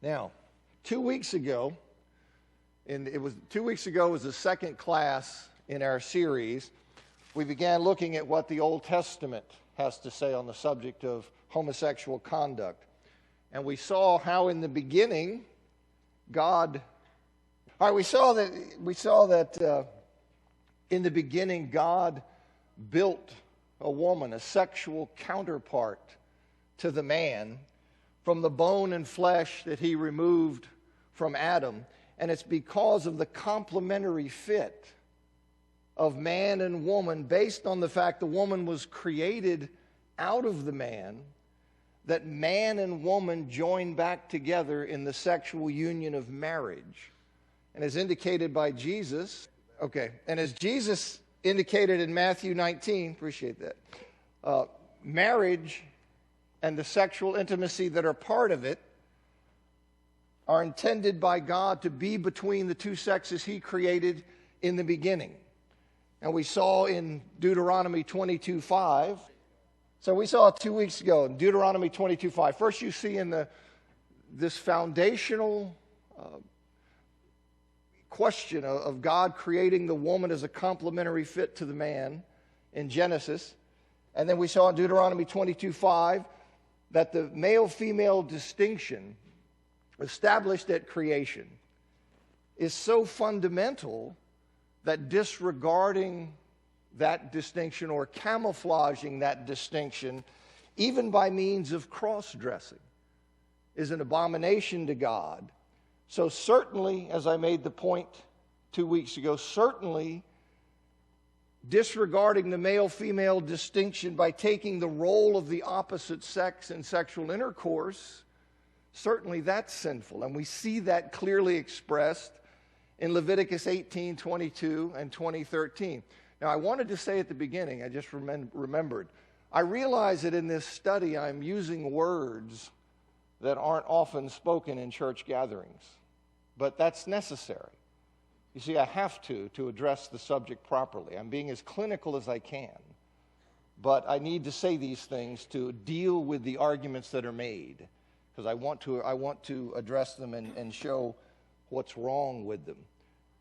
Now, 2 weeks ago, it was the second class in our series. We began looking at what the Old Testament has to say on the subject of homosexual conduct. And we saw how in the beginning, we saw that in the beginning, God built a woman, a sexual counterpart to the man, from the bone and flesh that he removed from Adam. And it's because of the complementary fit of man and woman, based on the fact the woman was created out of the man, that man and woman join back together in the sexual union of marriage. And as indicated by Jesus, and as Jesus indicated in Matthew 19, appreciate that, marriage and the sexual intimacy that are part of it are intended by God to be between the two sexes he created in the beginning. And we saw in Deuteronomy 22:5. So we saw it 2 weeks ago in Deuteronomy 22:5. First you see in this foundational question of God creating the woman as a complementary fit to the man in Genesis. And then we saw in Deuteronomy 22:5 that the male-female distinction established at creation is so fundamental that disregarding that distinction or camouflaging that distinction, even by means of cross-dressing, is an abomination to God. So certainly, as I made the point 2 weeks ago, certainly disregarding the male-female distinction by taking the role of the opposite sex in sexual intercourse, certainly that's sinful. And we see that clearly expressed in Leviticus 18:22 and 20:13. Now, I wanted to say at the beginning, I just remembered, I realize that in this study I'm using words that aren't often spoken in church gatherings, but that's necessary. You see, I have to address the subject properly. I'm being as clinical as I can, but I need to say these things to deal with the arguments that are made, because I want to address them and show what's wrong with them.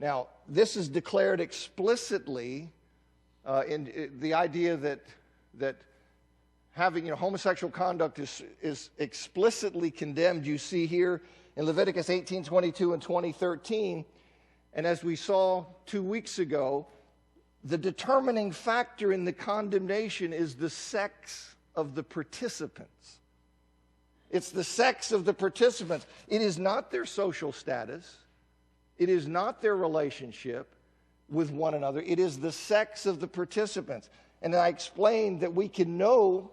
Now, this is declared explicitly in the idea that having homosexual conduct is explicitly condemned. You see here in Leviticus 18:22 and 20:13, and as we saw 2 weeks ago, the determining factor in the condemnation is the sex of the participants. It's the sex of the participants. It is not their social status. It is not their relationship with one another. It is the sex of the participants. And I explained that we can know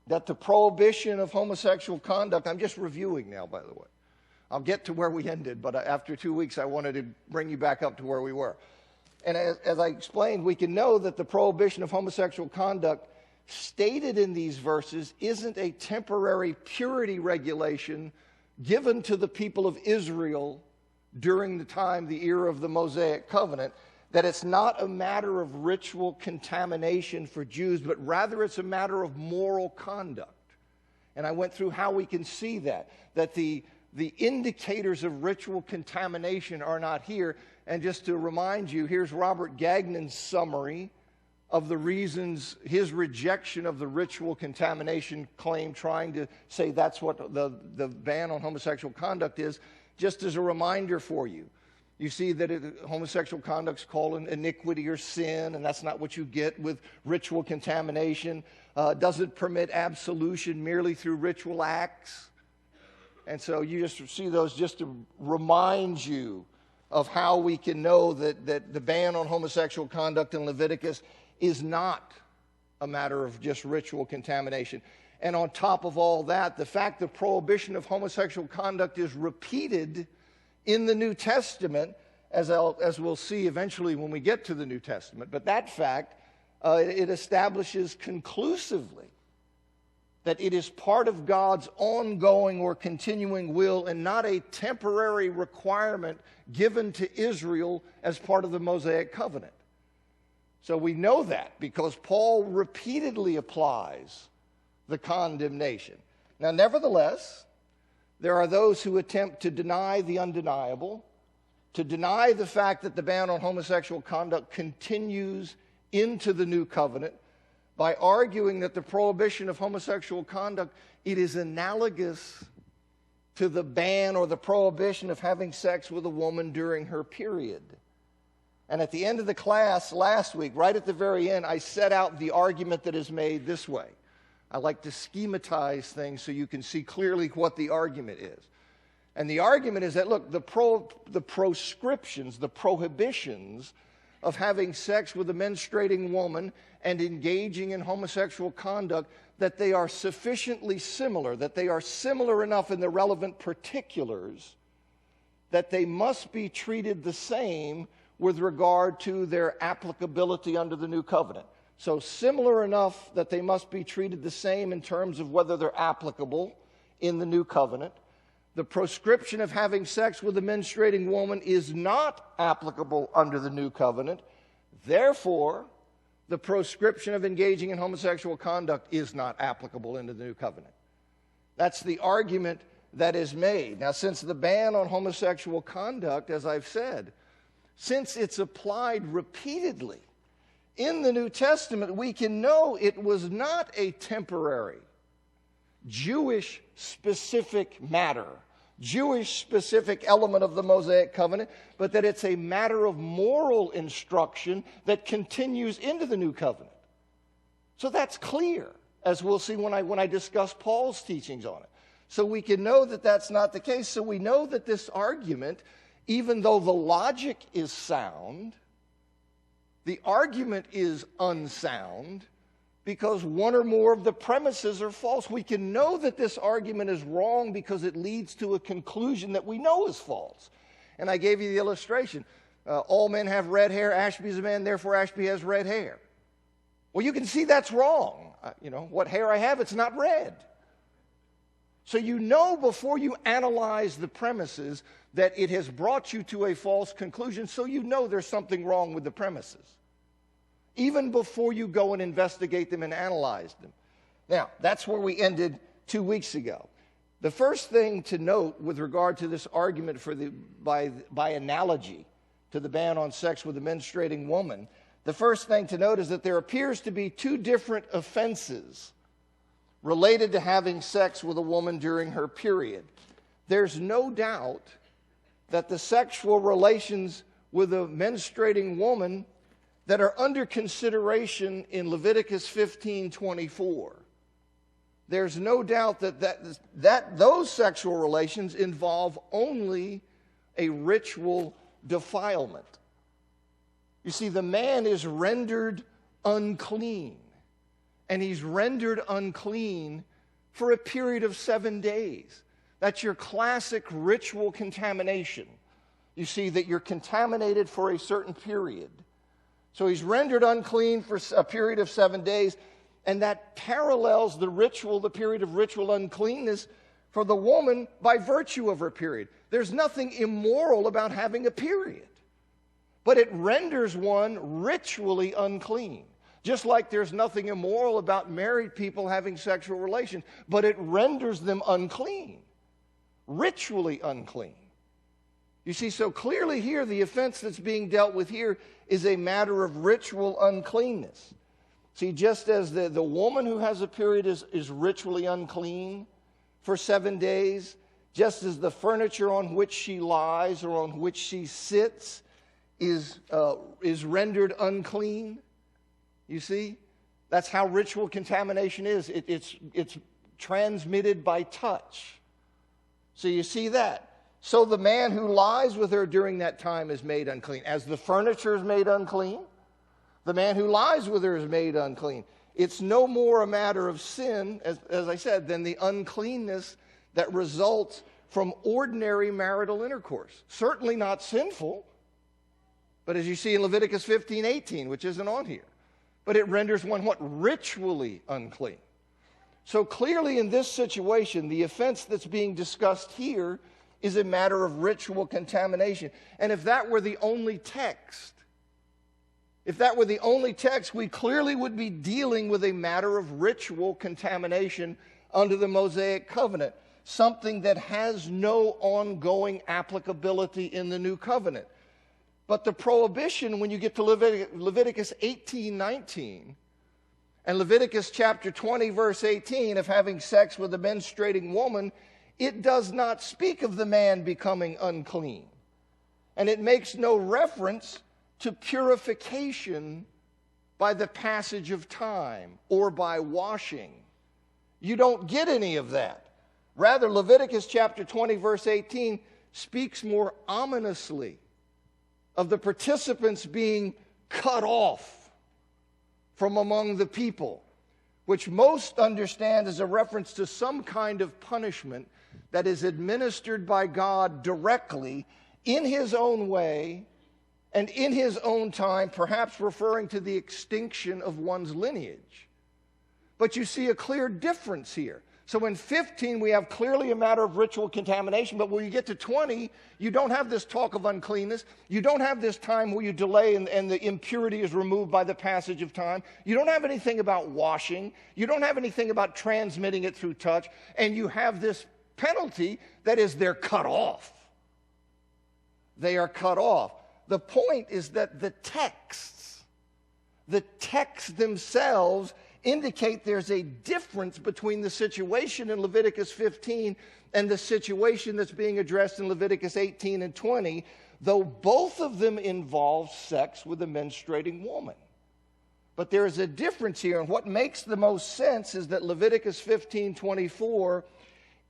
that the prohibition of homosexual conduct, I'm just reviewing now, by the way. I'll get to where we ended, but after 2 weeks, I wanted to bring you back up to where we were. And as I explained, we can know that the prohibition of homosexual conduct stated in these verses isn't a temporary purity regulation given to the people of Israel during the era of the Mosaic covenant, that it's not a matter of ritual contamination for Jews, but rather it's a matter of moral conduct. And I went through how we can see that the indicators of ritual contamination are not here. And just to remind you, here's Robert Gagnon's summary of the reasons, his rejection of the ritual contamination claim, trying to say that's what the ban on homosexual conduct is, just as a reminder for you. You see that homosexual conduct is called an iniquity or sin, and that's not what you get with ritual contamination. Doesn't permit absolution merely through ritual acts. And so you just see those just to remind you of how we can know that the ban on homosexual conduct in Leviticus is not a matter of just ritual contamination. And on top of all that, the fact the prohibition of homosexual conduct is repeated in the New Testament, as we'll see eventually when we get to the New Testament. But that fact, it establishes conclusively that it is part of God's ongoing or continuing will and not a temporary requirement given to Israel as part of the Mosaic covenant. So we know that because Paul repeatedly applies the condemnation. Now, nevertheless, There are those who attempt to deny the undeniable, to deny the fact that the ban on homosexual conduct continues into the new covenant by arguing that the prohibition of homosexual conduct, it is analogous to the ban or the prohibition of having sex with a woman during her period. And at the end of the class last week, right at the very end, I set out the argument that is made this way. I like to schematize things so you can see clearly what the argument is. And the argument is that, look, the proscriptions, the prohibitions of having sex with a menstruating woman and engaging in homosexual conduct, that they are sufficiently similar, that they are similar enough in the relevant particulars that they must be treated the same with regard to their applicability under the new covenant. So similar enough that they must be treated the same in terms of whether they're applicable in the new covenant. The proscription of having sex with a menstruating woman is not applicable under the new covenant. Therefore, the proscription of engaging in homosexual conduct is not applicable into the new covenant. That's the argument that is made. Now, since the ban on homosexual conduct, as I've said, since it's applied repeatedly in the New Testament, we can know it was not a temporary, Jewish-specific matter, Jewish-specific element of the Mosaic covenant, but that it's a matter of moral instruction that continues into the new covenant. So that's clear, as we'll see when I discuss Paul's teachings on it. So we can know that that's not the case. So we know that this argument, even though the logic is sound, the argument is unsound because one or more of the premises are false. We can know that this argument is wrong because it leads to a conclusion that we know is false. And I gave you the illustration. All men have red hair. Ashby is a man, therefore Ashby has red hair. Well, you can see that's wrong. What hair I have, it's not red. So you know before you analyze the premises that it has brought you to a false conclusion, so you know there's something wrong with the premises, even before you go and investigate them and analyze them. Now, that's where we ended 2 weeks ago. The first thing to note with regard to this argument by analogy to the ban on sex with a menstruating woman, the first thing to note is that there appears to be two different offenses related to having sex with a woman during her period. There's no doubt that the sexual relations with a menstruating woman that are under consideration in Leviticus 15:24, there's no doubt that those sexual relations involve only a ritual defilement. You see, the man is rendered unclean, and he's rendered unclean for a period of 7 days. That's your classic ritual contamination. You see that you're contaminated for a certain period. So he's rendered unclean for a period of 7 days, and that parallels the period of ritual uncleanness for the woman by virtue of her period. There's nothing immoral about having a period, but it renders one ritually unclean. Just like there's nothing immoral about married people having sexual relations, but it renders them unclean, ritually unclean. You see, so clearly here, the offense that's being dealt with here is a matter of ritual uncleanness. See, just as the woman who has a period is ritually unclean for 7 days, just as the furniture on which she lies or on which she sits is rendered unclean, you see? That's how ritual contamination is. It's transmitted by touch. So you see that. So the man who lies with her during that time is made unclean. As the furniture is made unclean, the man who lies with her is made unclean. It's no more a matter of sin, as I said, than the uncleanness that results from ordinary marital intercourse. Certainly not sinful, but as you see in Leviticus 15:18, which isn't on here. But it renders one what? Ritually unclean. So clearly in this situation, the offense that's being discussed here is a matter of ritual contamination. And if that were the only text, we clearly would be dealing with a matter of ritual contamination under the Mosaic covenant. something that has no ongoing applicability in the new covenant. But the prohibition, when you get to Leviticus 18:19 and Leviticus chapter 20, verse 18, of having sex with a menstruating woman, it does not speak of the man becoming unclean. And it makes no reference to purification by the passage of time or by washing. You don't get any of that. Rather, Leviticus chapter 20, verse 18 speaks more ominously of the participants being cut off from among the people, which most understand as a reference to some kind of punishment that is administered by God directly in his own way and in his own time, perhaps referring to the extinction of one's lineage. But you see a clear difference here. So in 15, we have clearly a matter of ritual contamination, but when you get to 20, you don't have this talk of uncleanness. You don't have this time where you delay and the impurity is removed by the passage of time. You don't have anything about washing. You don't have anything about transmitting it through touch. And you have this penalty that is they're cut off. They are cut off. The point is that the texts themselves indicate there's a difference between the situation in Leviticus 15 and the situation that's being addressed in Leviticus 18 and 20, though both of them involve sex with a menstruating woman. But there is a difference here, and what makes the most sense is that Leviticus 15:24,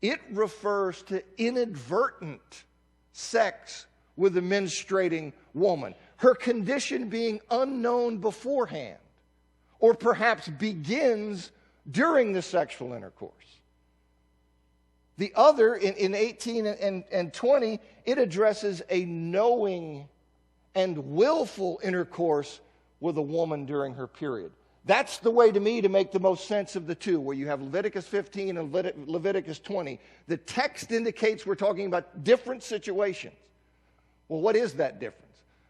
it refers to inadvertent sex with a menstruating woman, her condition being unknown beforehand, or perhaps begins during the sexual intercourse. The other, in 18 and 20, it addresses a knowing and willful intercourse with a woman during her period. That's the way to me to make the most sense of the two, where you have Leviticus 15 and Leviticus 20. The text indicates we're talking about different situations. Well, what is that difference?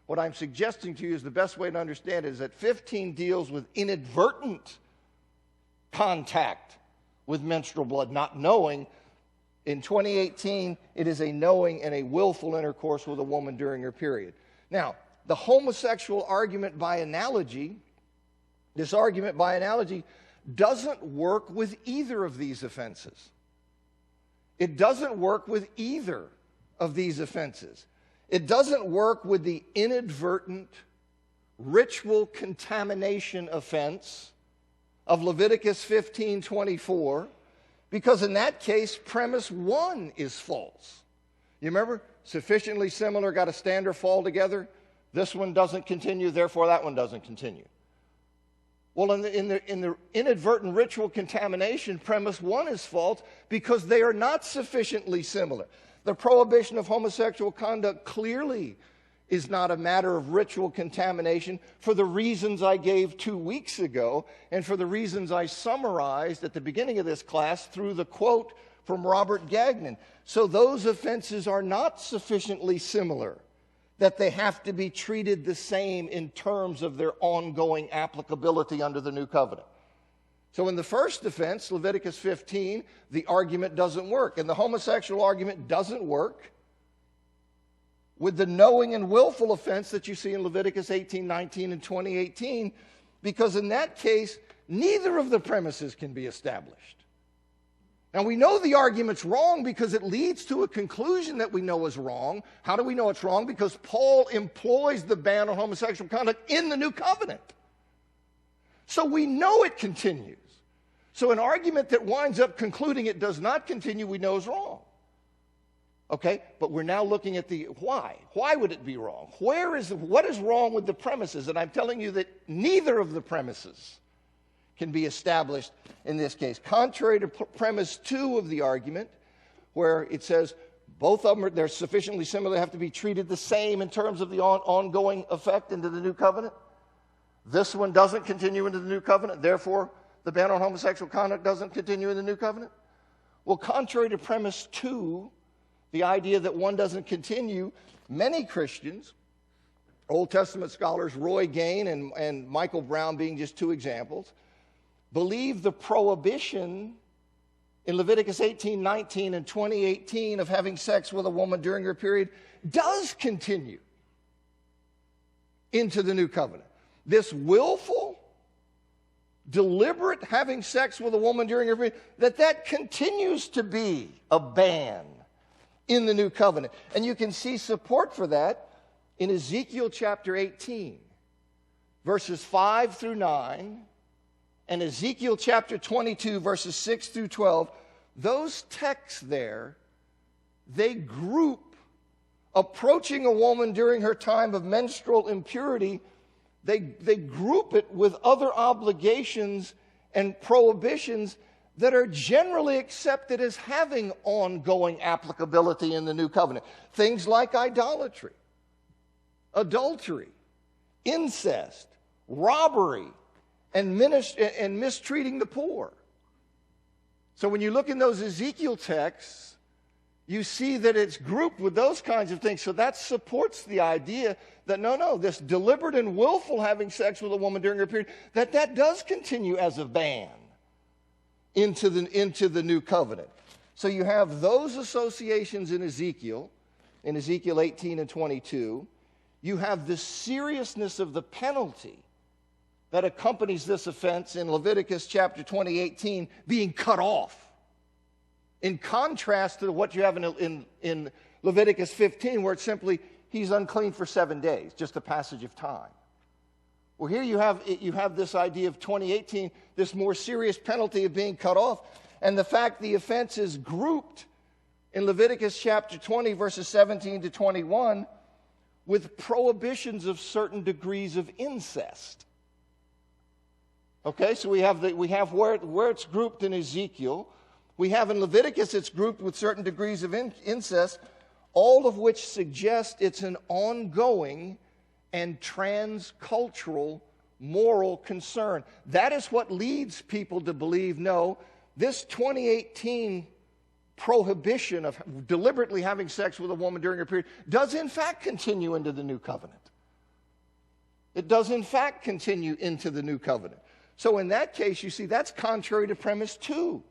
What I'm suggesting to you is the best way to understand it is that 15 deals with inadvertent contact with menstrual blood, not knowing. In 2018, it is a knowing and a willful intercourse with a woman during her period. Now, the homosexual argument by analogy, this argument by analogy, doesn't work with either of these offenses. It doesn't work with either of these offenses. It doesn't work with the inadvertent ritual contamination offense of Leviticus 15:24, because in that case, premise one is false. You remember? Sufficiently similar, got to stand or fall together. This one doesn't continue, therefore that one doesn't continue. Well, in the inadvertent ritual contamination, premise one is false because they are not sufficiently similar. The prohibition of homosexual conduct clearly is not a matter of ritual contamination for the reasons I gave 2 weeks ago and for the reasons I summarized at the beginning of this class through the quote from Robert Gagnon. So those offenses are not sufficiently similar that they have to be treated the same in terms of their ongoing applicability under the new covenant. So in the first offense, Leviticus 15, the argument doesn't work. And the homosexual argument doesn't work with the knowing and willful offense that you see in Leviticus 18, 19, and 20:18, because in that case, neither of the premises can be established. Now, we know the argument's wrong because it leads to a conclusion that we know is wrong. How do we know it's wrong? Because Paul employs the ban on homosexual conduct in the new covenant. So we know it continues. So an argument that winds up concluding it does not continue, we know is wrong. Okay, but we're now looking at the why. Why would it be wrong? What is wrong with the premises? And I'm telling you that neither of the premises can be established in this case. Contrary to premise 2 of the argument, where it says both of them they're sufficiently similar, they have to be treated the same in terms of the ongoing effect into the new covenant. This one doesn't continue into the new covenant, therefore the ban on homosexual conduct doesn't continue in the new covenant. Well, contrary to premise 2, the idea that one doesn't continue, many Christians, Old Testament scholars Roy Gain and Michael Brown being just 2 examples, believe the prohibition in Leviticus 18:19 and 20:18 of having sex with a woman during her period does continue into the new covenant. This willful, deliberate having sex with a woman during her period, that continues to be a ban in the new covenant. And you can see support for that in Ezekiel chapter 18, verses 5 through 9, and Ezekiel chapter 22, verses 6 through 12. Those texts there, they group approaching a woman during her time of menstrual impurity. They group it with other obligations and prohibitions that are generally accepted as having ongoing applicability in the new covenant. Things like idolatry, adultery, incest, robbery, and mistreating the poor. So when you look in those Ezekiel texts, you see that it's grouped with those kinds of things. So that supports the idea that no, this deliberate and willful having sex with a woman during her period, that does continue as a ban into the new covenant. So you have those associations in Ezekiel 18 and 22. You have the seriousness of the penalty that accompanies this offense in Leviticus chapter 20:18 being cut off. In contrast to what you have in Leviticus 15, where it's simply, he's unclean for 7 days, just a passage of time. Well, here you have this idea of 20:18, this more serious penalty of being cut off, and the fact the offense is grouped in Leviticus chapter 20, verses 17 to 21, with prohibitions of certain degrees of incest. Okay, so we have where it's grouped in Ezekiel. We have in Leviticus, it's grouped with certain degrees of incest, all of which suggest it's an ongoing and transcultural moral concern. That is what leads people to believe, no, this 2018 prohibition of deliberately having sex with a woman during her period does in fact continue into the new covenant. It does in fact continue into the new covenant. So in that case, you see, that's contrary to premise 2.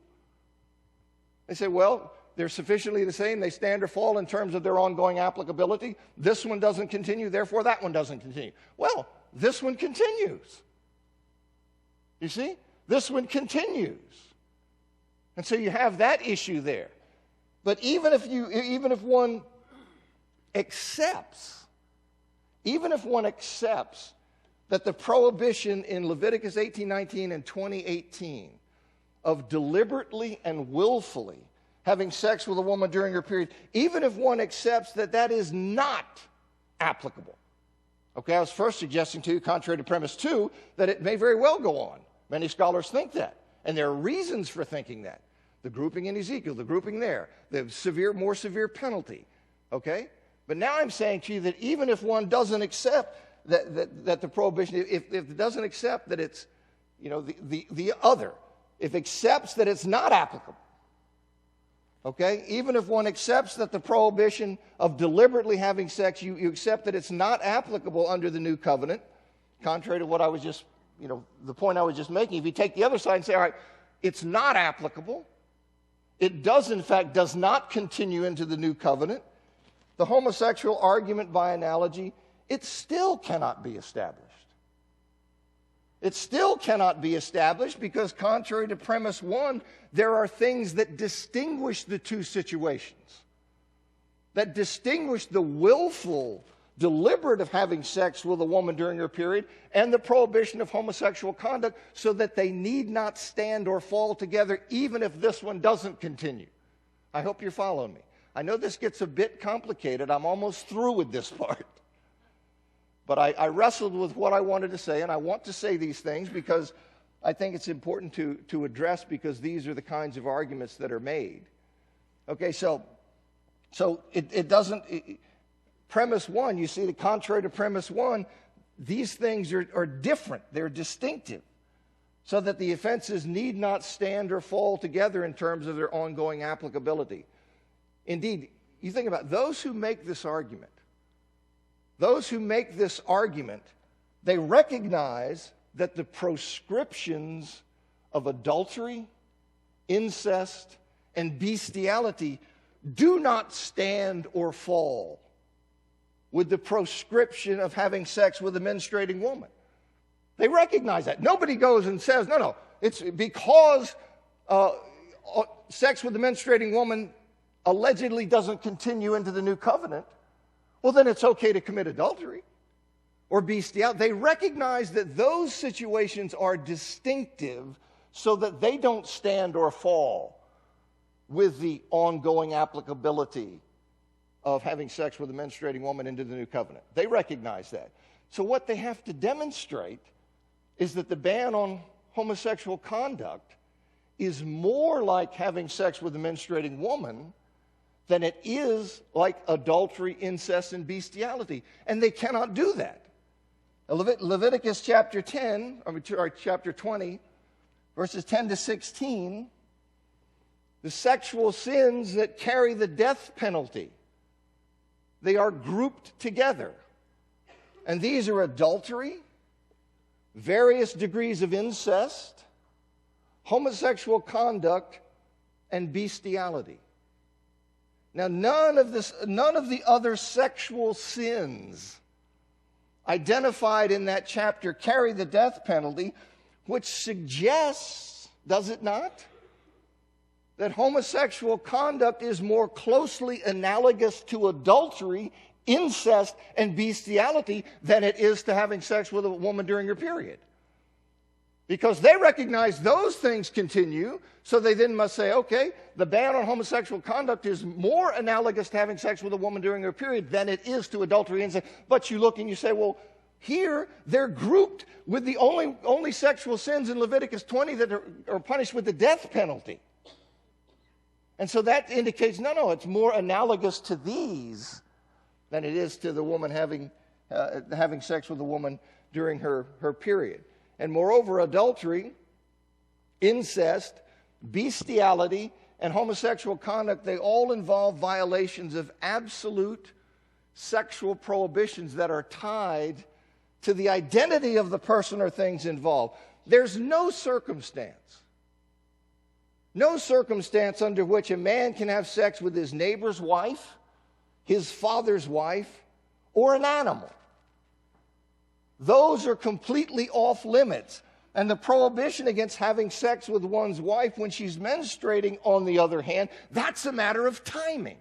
They say, well, they're sufficiently the same. They stand or fall in terms of their ongoing applicability. This one doesn't continue, therefore that one doesn't continue. Well, this one continues. You see? This one continues. And so you have that issue there. But even if one accepts that the prohibition in Leviticus 18:19 and 20:18 of deliberately and willfully having sex with a woman during her period, even if one accepts that is not applicable. Okay, I was first suggesting to you, contrary to premise 2, that it may very well go on. Many scholars think that, and there are reasons for thinking that. The grouping in Ezekiel, the grouping there, the more severe penalty. Okay? But now I'm saying to you that even if one doesn't accept that the prohibition, if it doesn't accept that it's, the other, if it accepts that it's not applicable, okay, even if one accepts that the prohibition of deliberately having sex, you accept that it's not applicable under the new covenant, contrary to what I was just, the point I was just making. If you take the other side and say, all right, it's not applicable, it does not continue into the new covenant, the homosexual argument by analogy, it still cannot be established. It still cannot be established because, contrary to premise 1, there are things that distinguish the two situations, that distinguish the willful, deliberate of having sex with a woman during her period and the prohibition of homosexual conduct, so that they need not stand or fall together even if this one doesn't continue. I hope you're following me. I know this gets a bit complicated. I'm almost through with this part. But I wrestled with what I wanted to say, and I want to say these things because I think it's important to address, because these are the kinds of arguments that are made. Okay, so it doesn't, premise 1, you see, the contrary to premise 1, these things are different, they're distinctive, so that the offenses need not stand or fall together in terms of their ongoing applicability. Indeed, you think about those who make this argument, they recognize that the proscriptions of adultery, incest, and bestiality do not stand or fall with the proscription of having sex with a menstruating woman. They recognize that. Nobody goes and says, no, it's because sex with a menstruating woman allegedly doesn't continue into the new covenant, well, then it's okay to commit adultery or bestiality. They recognize that those situations are distinctive so that they don't stand or fall with the ongoing applicability of having sex with a menstruating woman into the new covenant. They recognize that. So what they have to demonstrate is that the ban on homosexual conduct is more like having sex with a menstruating woman than it is like adultery, incest, and bestiality. And they cannot do that. Leviticus chapter 20, verses 10 to 16, the sexual sins that carry the death penalty, they are grouped together. And these are adultery, various degrees of incest, homosexual conduct, and bestiality. Now, none of the other sexual sins identified in that chapter carry the death penalty, which suggests, does it not, that homosexual conduct is more closely analogous to adultery, incest, and bestiality than it is to having sex with a woman during her period. Because they recognize those things continue, so they then must say, okay, the ban on homosexual conduct is more analogous to having sex with a woman during her period than it is to adultery, incest. But you look and you say, well, here they're grouped with the only sexual sins in Leviticus 20 that are punished with the death penalty. And so that indicates, no, it's more analogous to these than it is to the woman having sex with a woman during her period. And moreover, adultery, incest, bestiality, and homosexual conduct, they all involve violations of absolute sexual prohibitions that are tied to the identity of the person or things involved. There's no circumstance under which a man can have sex with his neighbor's wife, his father's wife, or an animal. Those are completely off limits. And the prohibition against having sex with one's wife when she's menstruating, on the other hand, that's a matter of timing.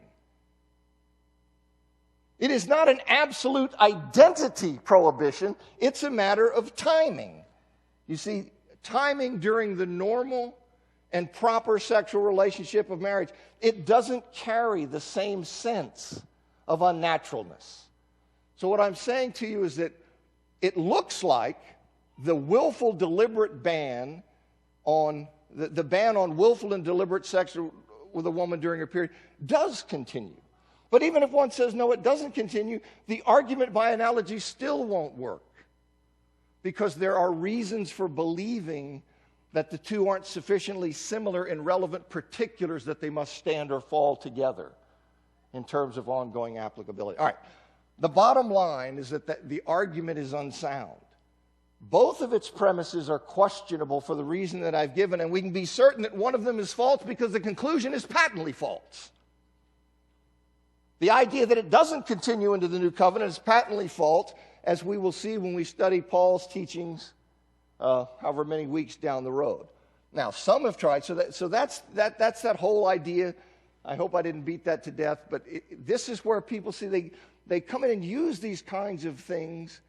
It is not an absolute identity prohibition. It's a matter of timing. You see, timing during the normal and proper sexual relationship of marriage, it doesn't carry the same sense of unnaturalness. So what I'm saying to you is that it looks like the willful, deliberate ban on, the ban on willful and deliberate sex with a woman during her period does continue. But even if one says, no, it doesn't continue, the argument by analogy still won't work. Because there are reasons for believing that the two aren't sufficiently similar in relevant particulars that they must stand or fall together in terms of ongoing applicability. All right. The bottom line is that the argument is unsound. Both of its premises are questionable for the reason that I've given, and we can be certain that one of them is false because the conclusion is patently false. The idea that it doesn't continue into the new covenant is patently false, as we will see when we study Paul's teachings however many weeks down the road. Now, some have tried, so that's that whole idea. I hope I didn't beat that to death, but this is where people see they come in and use these kinds of things,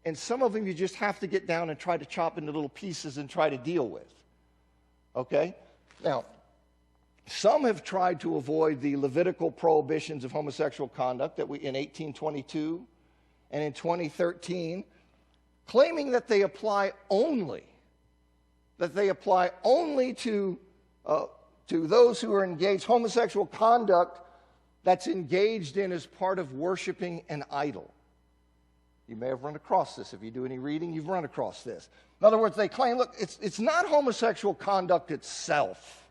and some of them you just have to get down and try to chop into little pieces and try to deal with. Okay? Now, some have tried to avoid the Levitical prohibitions of homosexual conduct that in 1822 and in 2013, claiming that they apply only to those who are engaged, homosexual conduct that's engaged in as part of worshiping an idol. You may have run across this. If you do any reading, you've run across this. In other words, they claim, look, it's not homosexual conduct itself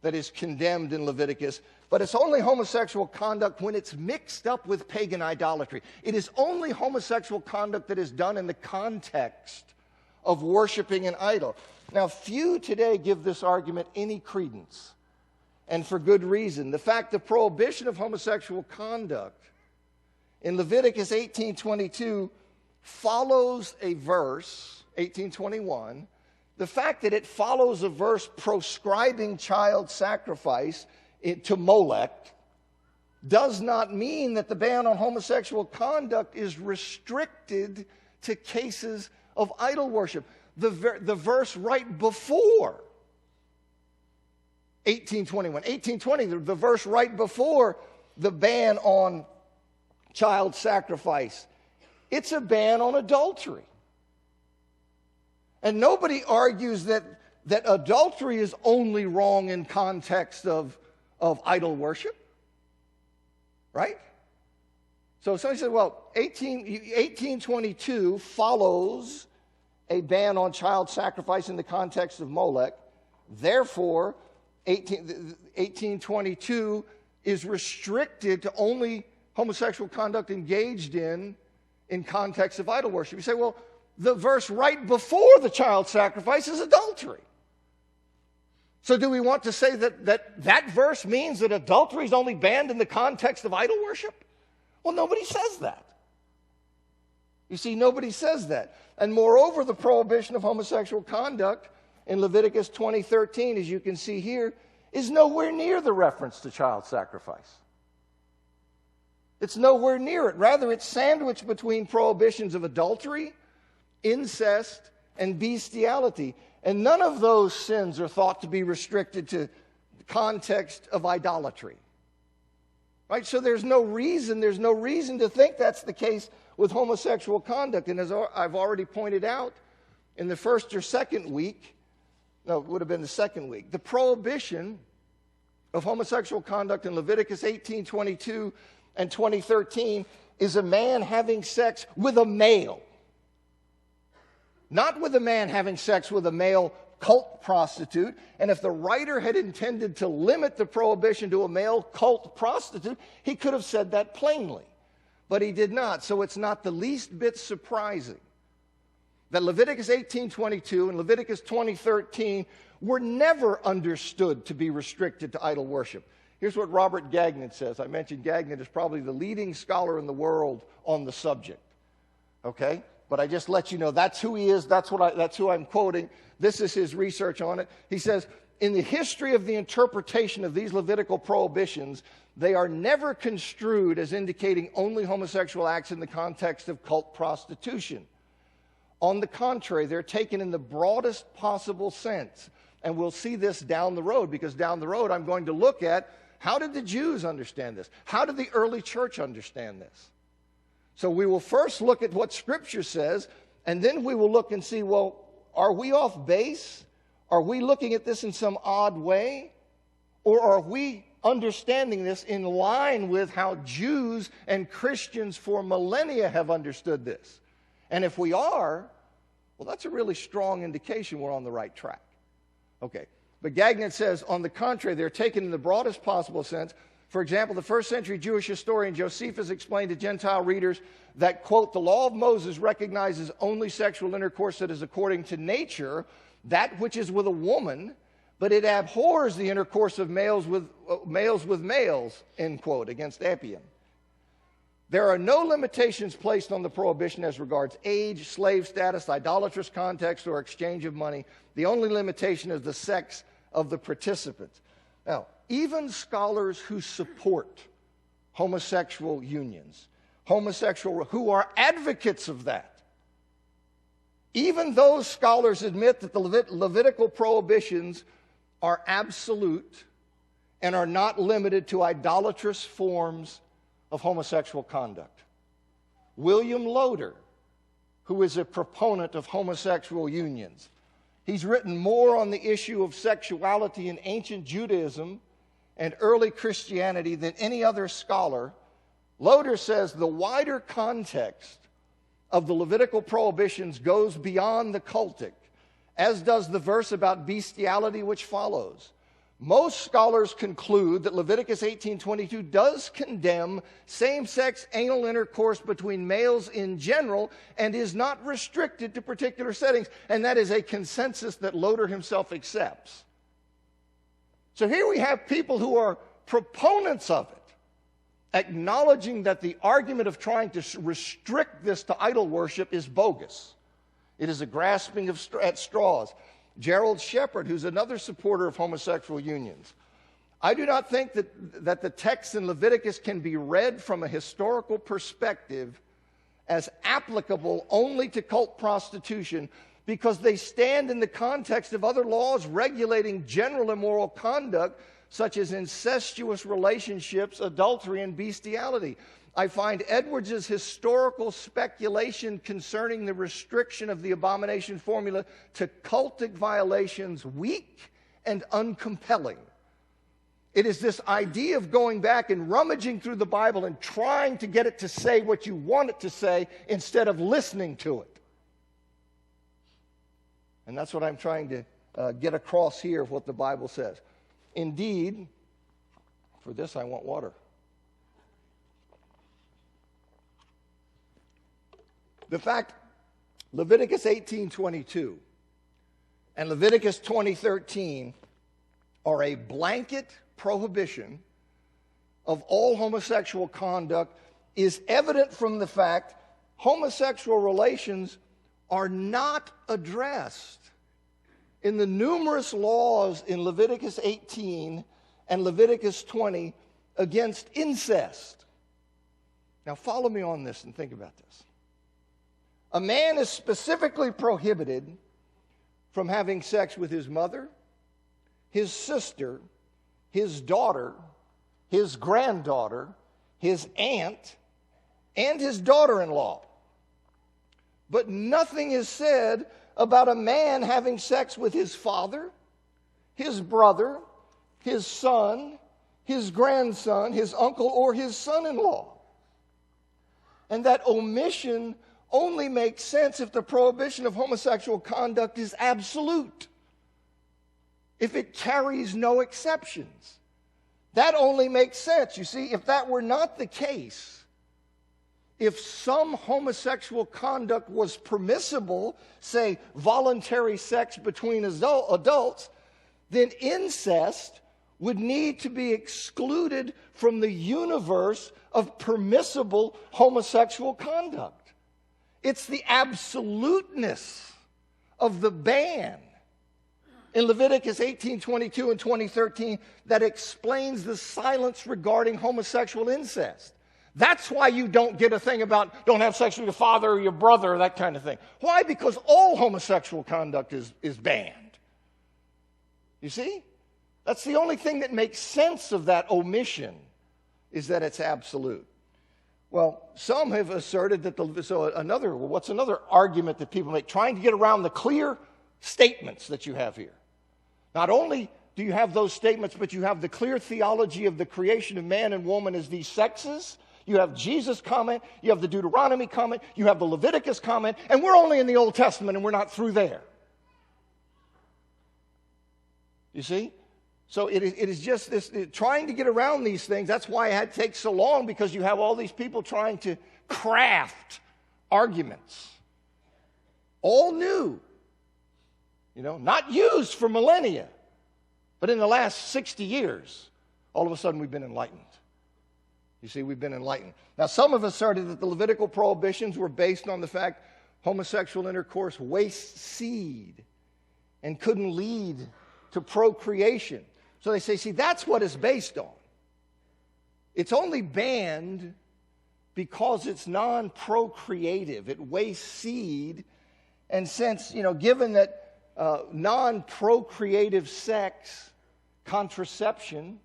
that is condemned in Leviticus, but it's only homosexual conduct when it's mixed up with pagan idolatry. It is only homosexual conduct that is done in the context of worshiping an idol. Now, few today give this argument any credence and for good reason. The fact the prohibition of homosexual conduct in Leviticus 18:22 follows a verse, 18:21, the fact that it follows a verse proscribing child sacrifice to Molech does not mean that the ban on homosexual conduct is restricted to cases of idol worship. The verse right before 18:21, 18:20, the verse right before the ban on child sacrifice, it's a ban on adultery. And nobody argues that adultery is only wrong in context of idol worship. Right? So somebody said, well, 18:22 follows a ban on child sacrifice in the context of Molech. Therefore, 18:22 is restricted to only homosexual conduct engaged in context of idol worship. You say, well, the verse right before the child sacrifice is adultery. So do we want to say that verse means that adultery is only banned in the context of idol worship? Well, nobody says that. You see, nobody says that. And moreover, the prohibition of homosexual conduct in Leviticus 20:13, as you can see here, is nowhere near the reference to child sacrifice. It's nowhere near it. Rather, it's sandwiched between prohibitions of adultery, incest, and bestiality. And none of those sins are thought to be restricted to the context of idolatry. Right? So there's no reason to think that's the case with homosexual conduct. And as I've already pointed out in the first or second week, no, it would have been the second week, the prohibition of homosexual conduct in Leviticus 18:22 and 20:13 is a man having sex with a male. Not with a man having sex with a male cult prostitute. And if the writer had intended to limit the prohibition to a male cult prostitute, he could have said that plainly. But he did not. So it's not the least bit surprising that Leviticus 18:22 and Leviticus 20:13 were never understood to be restricted to idol worship. Here's what Robert Gagnon says. I mentioned Gagnon is probably the leading scholar in the world on the subject. Okay? But I just let you know that's who he is. That's who I'm quoting. This is his research on it. He says, in the history of the interpretation of these Levitical prohibitions, they are never construed as indicating only homosexual acts in the context of cult prostitution. On the contrary, they're taken in the broadest possible sense. And we'll see this down the road, because down the road I'm going to look at how did the Jews understand this? How did the early church understand this? So we will first look at what Scripture says, and then we will look and see, well, are we off base? Are we looking at this in some odd way? Or are we understanding this in line with how Jews and Christians for millennia have understood this? And if we are, well, that's a really strong indication we're on the right track. Okay, but Gagnon says, on the contrary, they're taken in the broadest possible sense. For example, the first century Jewish historian Josephus explained to Gentile readers that, quote, the law of Moses recognizes only sexual intercourse that is according to nature, that which is with a woman, but it abhors the intercourse of males with males, end quote, against Appian. There are no limitations placed on the prohibition as regards age, slave status, idolatrous context, or exchange of money. The only limitation is the sex of the participants. Now, even scholars who support homosexual unions, who are advocates of that, even those scholars admit that the Levitical prohibitions are absolute and are not limited to idolatrous forms of homosexual conduct. William Loader, who is a proponent of homosexual unions, he's written more on the issue of sexuality in ancient Judaism and early Christianity than any other scholar. Loader says the wider context of the Levitical prohibitions goes beyond the cultic, as does the verse about bestiality which follows. Most scholars conclude that Leviticus 18:22 does condemn same-sex anal intercourse between males in general and is not restricted to particular settings, and that is a consensus that Loader himself accepts. So here we have people who are proponents of it, acknowledging that the argument of trying to restrict this to idol worship is bogus. It is a grasping at straws. Gerald Shepard, who's another supporter of homosexual unions, I do not think that the text in Leviticus can be read from a historical perspective as applicable only to cult prostitution, because they stand in the context of other laws regulating general immoral conduct, such as incestuous relationships, adultery, and bestiality. I find Edwards' historical speculation concerning the restriction of the abomination formula to cultic violations weak and uncompelling. It is this idea of going back and rummaging through the Bible and trying to get it to say what you want it to say instead of listening to it. And that's what I'm trying to get across here of what the Bible says. Indeed, for this I want water. The fact Leviticus 18:22 and Leviticus 20:13 are a blanket prohibition of all homosexual conduct is evident from the fact homosexual relations are not addressed in the numerous laws in Leviticus 18 and Leviticus 20 against incest. Now follow me on this and think about this. A man is specifically prohibited from having sex with his mother, his sister, his daughter, his granddaughter, his aunt, and his daughter-in-law. But nothing is said about a man having sex with his father, his brother, his son, his grandson, his uncle, or his son-in-law. And that omission only makes sense if the prohibition of homosexual conduct is absolute, if it carries no exceptions. That only makes sense. You see, if that were not the case, if some homosexual conduct was permissible, say voluntary sex between adults, then incest would need to be excluded from the universe of permissible homosexual conduct. It's the absoluteness of the ban in Leviticus 18:22 and 20:13 that explains the silence regarding homosexual incest. That's why you don't get a thing about don't have sex with your father or your brother or that kind of thing. Why? Because all homosexual conduct is banned. You see? That's the only thing that makes sense of that omission, is that it's absolute. Well, some have asserted that what's another argument that people make, trying to get around the clear statements that you have here. Not only do you have those statements, but you have the clear theology of the creation of man and woman as these sexes. You have Jesus' comment, you have the Deuteronomy comment, you have the Leviticus comment, and we're only in the Old Testament and we're not through there. You see? So it is just this, trying to get around these things. That's why it had to take so long, because you have all these people trying to craft arguments. All new. Not used for millennia. But in the last 60 years, all of a sudden we've been enlightened. You see, we've been enlightened. Now, some have asserted that the Levitical prohibitions were based on the fact homosexual intercourse wastes seed and couldn't lead to procreation. So they say, see, that's what it's based on. It's only banned because it's non-procreative. It wastes seed. And since, given that non-procreative sex, contraception,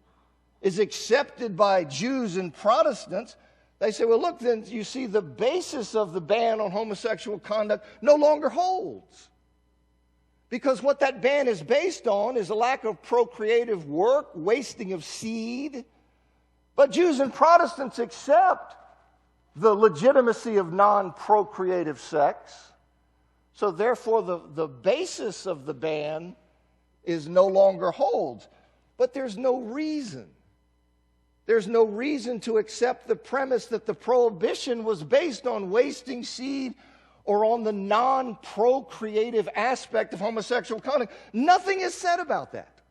is accepted by Jews and Protestants, they say, well, look, then you see the basis of the ban on homosexual conduct no longer holds. Because what that ban is based on is a lack of procreative work, wasting of seed. But Jews and Protestants accept the legitimacy of non-procreative sex. So therefore, the basis of the ban is no longer holds. But there's no reason. There's no reason to accept the premise that the prohibition was based on wasting seed or on the non-procreative aspect of homosexual conduct. Nothing is said about that.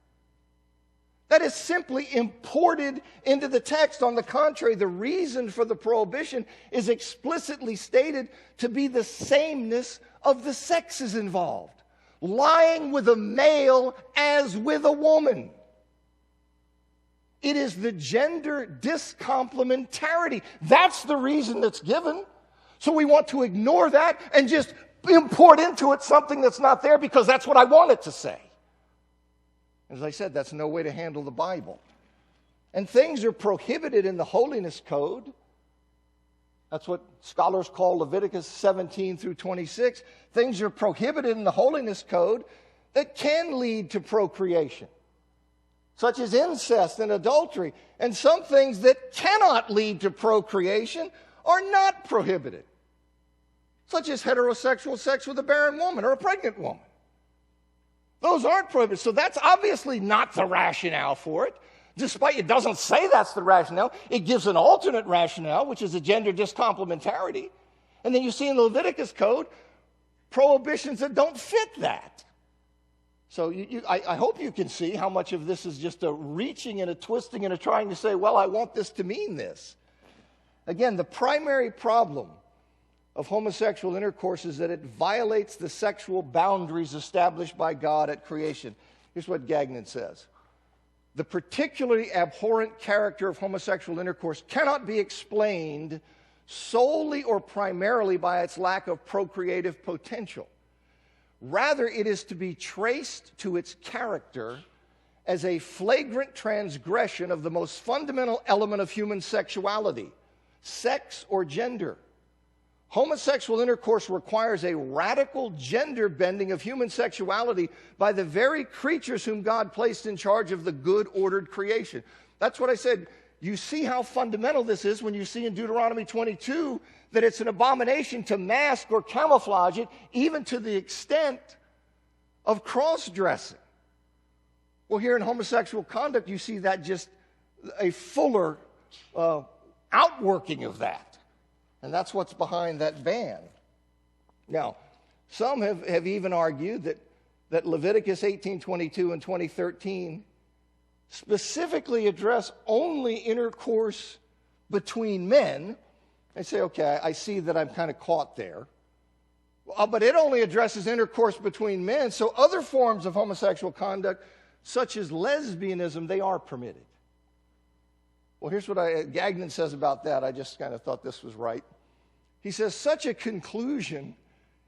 That is simply imported into the text. On the contrary, the reason for the prohibition is explicitly stated to be the sameness of the sexes involved. Lying with a male as with a woman. It is the gender discomplementarity. That's the reason that's given. So we want to ignore that and just import into it something that's not there because that's what I want it to say. As I said, that's no way to handle the Bible. And things are prohibited in the Holiness Code. That's what scholars call Leviticus 17 through 26. Things are prohibited in the Holiness Code that can lead to procreation, such as incest and adultery. And some things that cannot lead to procreation are not prohibited, such as heterosexual sex with a barren woman or a pregnant woman. Those aren't prohibited. So that's obviously not the rationale for it. Despite it doesn't say that's the rationale, it gives an alternate rationale, which is a gender discomplementarity. And then you see in the Leviticus Code prohibitions that don't fit that. So I hope you can see how much of this is just a reaching and a twisting and a trying to say, well, I want this to mean this. Again, the primary problem of homosexual intercourse is that it violates the sexual boundaries established by God at creation. Here's what Gagnon says. The particularly abhorrent character of homosexual intercourse cannot be explained solely or primarily by its lack of procreative potential. Rather, it is to be traced to its character as a flagrant transgression of the most fundamental element of human sexuality, sex or gender. Homosexual intercourse requires a radical gender bending of human sexuality by the very creatures whom God placed in charge of the good ordered creation. That's what I said. You see how fundamental this is when you see in Deuteronomy 22 that it's an abomination to mask or camouflage it, even to the extent of cross-dressing. Well, here in homosexual conduct, you see that just a fuller outworking of that. And that's what's behind that ban. Now, some have even argued that Leviticus 18:22 and 20:13 specifically address only intercourse between men. They say, okay, I see that I'm kind of caught there. But it only addresses intercourse between men, so other forms of homosexual conduct, such as lesbianism, they are permitted. Well, here's what Gagnon says about that. I just kind of thought this was right. He says, such a conclusion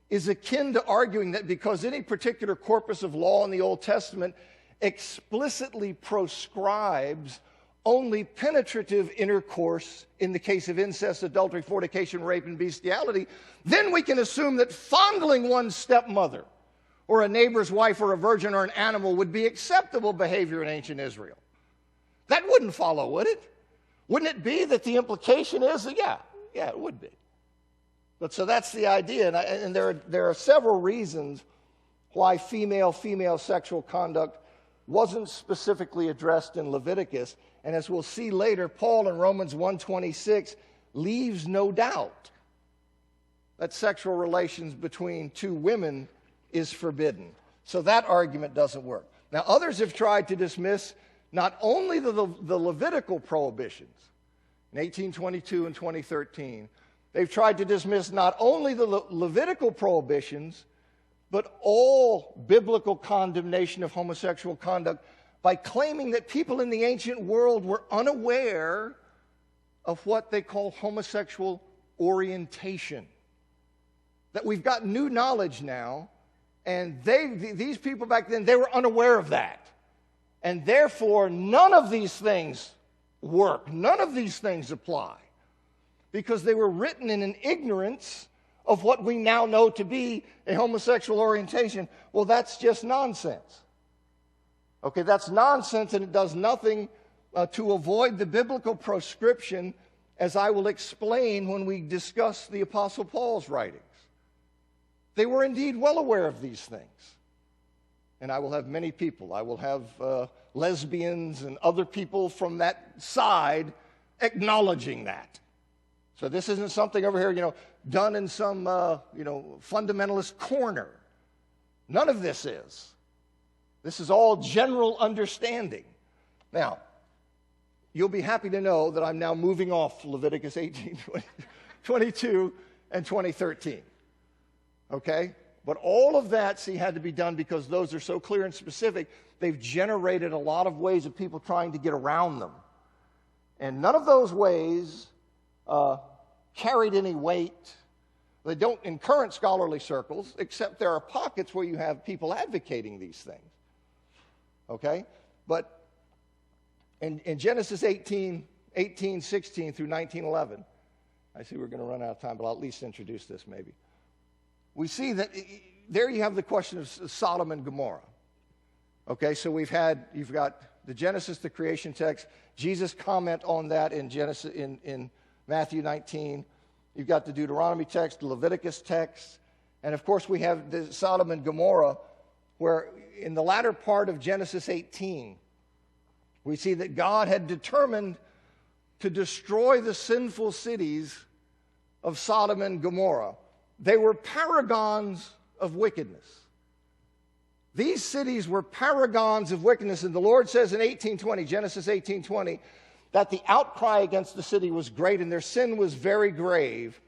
is akin to arguing that because any particular corpus of law in the Old Testament explicitly proscribes only penetrative intercourse in the case of incest, adultery, fornication, rape, and bestiality, then we can assume that fondling one's stepmother or a neighbor's wife or a virgin or an animal would be acceptable behavior in ancient Israel. That wouldn't follow, would it? Wouldn't it be that the implication is that, yeah, it would be. But so that's the idea, and there are several reasons why female sexual conduct wasn't specifically addressed in Leviticus. And as we'll see later, Paul in Romans 1:26 leaves no doubt that sexual relations between two women is forbidden. So that argument doesn't work. Now, others have tried to dismiss not only the Levitical prohibitions in 18:22 and 20:13, they've tried to dismiss not only the Levitical prohibitions, but all biblical condemnation of homosexual conduct by claiming that people in the ancient world were unaware of what they call homosexual orientation. That we've got new knowledge now, and these people back then, they were unaware of that. And therefore, none of these things work. None of these things apply. Because they were written in an ignorance of what we now know to be a homosexual orientation. Well, that's just nonsense. Okay, that's nonsense, and it does nothing to avoid the biblical proscription, as I will explain when we discuss the Apostle Paul's writings. They were indeed well aware of these things. And I will have many people. I will have lesbians and other people from that side acknowledging that. So this isn't something over here, done in some, fundamentalist corner. None of this is. This is all general understanding. Now, you'll be happy to know that I'm now moving off Leviticus 18, 22, and 2013. Okay? But all of that, see, had to be done because those are so clear and specific. They've generated a lot of ways of people trying to get around them. And none of those ways carried any weight. They don't in current scholarly circles, except there are pockets where you have people advocating these things. Okay? But in Genesis 18, 16 through 19:11, I see we're going to run out of time, but I'll at least introduce this maybe. We see that there you have the question of Sodom and Gomorrah. Okay, so you've got the Genesis, the creation text, Jesus' comment on that in Matthew 19. You've got the Deuteronomy text, the Leviticus text, and of course we have the Sodom and Gomorrah, where in the latter part of Genesis 18, we see that God had determined to destroy the sinful cities of Sodom and Gomorrah. They were paragons of wickedness. These cities were paragons of wickedness, and the Lord says in Genesis 18:20, that the outcry against the city was great and their sin was very grave.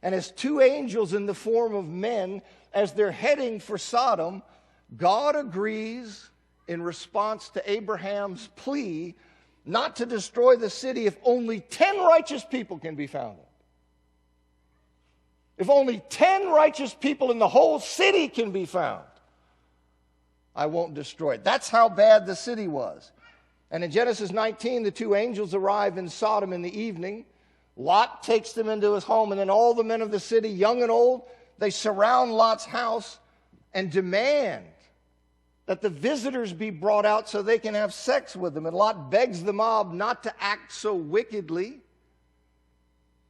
And as two angels in the form of men, as they're heading for Sodom, God agrees in response to Abraham's plea not to destroy the city if only 10 righteous people can be found. If only 10 righteous people in the whole city can be found, I won't destroy it. That's how bad the city was. And in Genesis 19, the two angels arrive in Sodom in the evening. Lot takes them into his home, and then all the men of the city, young and old, they surround Lot's house and demand that the visitors be brought out so they can have sex with them. And Lot begs the mob not to act so wickedly.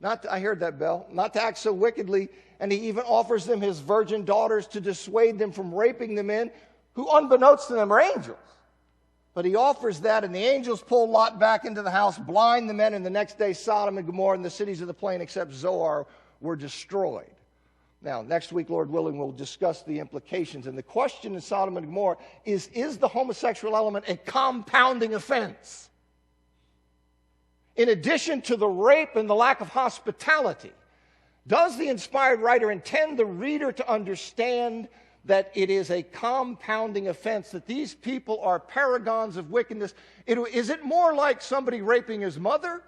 I heard that bell. Not to act so wickedly. And he even offers them his virgin daughters to dissuade them from raping the men who, unbeknownst to them, are angels. But he offers that, and the angels pull Lot back into the house, blind the men, and the next day Sodom and Gomorrah and the cities of the plain except Zoar were destroyed. Now, next week, Lord willing, we'll discuss the implications. And the question in Sodom and Gomorrah is the homosexual element a compounding offense? In addition to the rape and the lack of hospitality, does the inspired writer intend the reader to understand that it is a compounding offense, that these people are paragons of wickedness? Is it more like somebody raping his mother,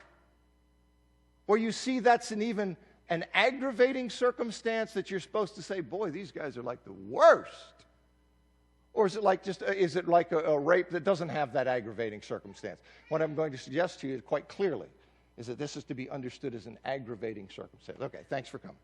where you see that's an aggravating circumstance that you're supposed to say, boy, these guys are like the worst? Or is it like a rape that doesn't have that aggravating circumstance? What I'm going to suggest to you quite clearly is that this is to be understood as an aggravating circumstance. Okay, thanks for coming.